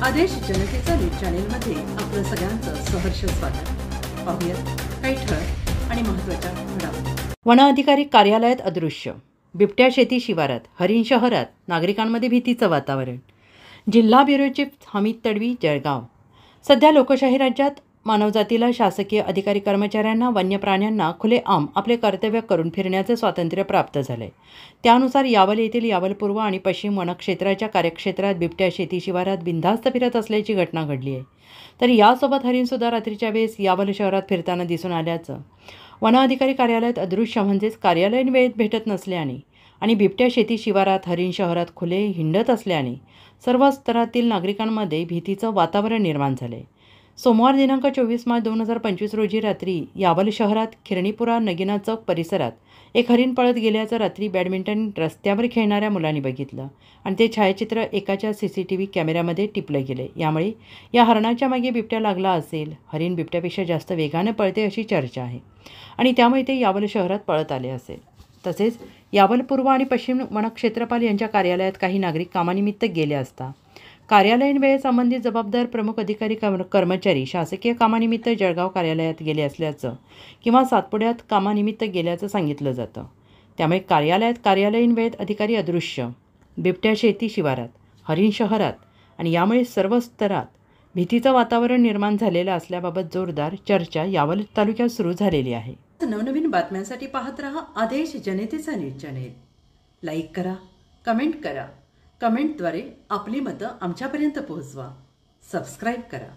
आदेश जनतेचा न्यूज चॅनेलमध्ये आपलं सगळ्यांचं सहर्ष स्वागत। पाहूयात काही ठळक आणि महत्त्वाच्या घडामोडी। वन अधिकारी कार्यालयात अदृश्य, बिबट्या शेती शिवारात, हरिण शहरात, नागरिकांमध्ये भीतीचं वातावरण। जिल्हा ब्युरो चीफ हमीद तडवी, जळगाव। सध्या लोकशाही राज्यात मानवजातीला, शासकीय अधिकारी कर्मचाऱ्यांना, वन्य प्राण्यांना खुलेआम आपले कर्तव्य करून फिरण्याचे स्वातंत्र्य प्राप्त झाले। त्यानुसार यावल येथील यावल पूर्व आणि पश्चिम वनक्षेत्राच्या कार्यक्षेत्रात बिबट्या शेती शिवारात बिनधास्त फिरत असल्याची घटना घडली आहे। तर यासोबत हरिणसुद्धा रात्रीच्या वेळेस यावल शहरात फिरताना दिसून आल्याचं वन अधिकारी कार्यालयात अदृश्य म्हणजेच कार्यालयीन वेळेत भेटत नसल्याने आणि बिबट्या शेती शिवारात, हरिण शहरात खुले हिंडत असल्याने सर्व स्तरातील नागरिकांमध्ये भीतीचं वातावरण निर्माण झाले। सोमवार दिनांक 24 मार्च 2025 रोजी रात्री यावल शहरात खिरणीपुरा नगिना चौक परिसरात एक हरिण पळत गेल्याचं रात्री बॅडमिंटन रस्त्यावर खेळणाऱ्या मुलांनी बघितलं आणि ते छायाचित्र एकाच्या CCTV कॅमेऱ्यामध्ये टिपले गेले। यामुळे या हरणाच्या मागे बिबट्या लागला असेल। हरिण बिबट्यापेक्षा जास्त वेगाने पळते अशी चर्चा आहे आणि त्यामुळे ते यावल शहरात पळत आले असेल। तसेच यावल पूर्व आणि पश्चिम वनक्षेत्रपाल यांच्या कार्यालयात काही नागरिक कामानिमित्त गेले असता कार्यालयीन वेळेसंबंधित जबाबदार प्रमुख अधिकारी कर्मचारी शासकीय कामानिमित्त जळगाव कार्यालयात गेले असल्याचं किंवा सातपुड्यात कामानिमित्त गेल्याचं सांगितलं जातं। त्यामुळे कार्यालयीन वेळेत अधिकारी अदृश्य, बिबट्या शेती शिवारात, हरिण शहरात आणि यामुळे सर्व स्तरात भीतीचं वातावरण निर्माण झालेलं असल्याबाबत जोरदार चर्चा यावल तालुक्यात सुरू झालेली आहे। नवनवीन बातम्यांसाठी पाहत रहा आदेश जनतेचा न्यूज चॅनेल। लाईक करा, कमेंट करा, कमेंटद्वारे आपली मतं आमच्यापर्यंत पोहोचवा। सबस्क्राईब करा।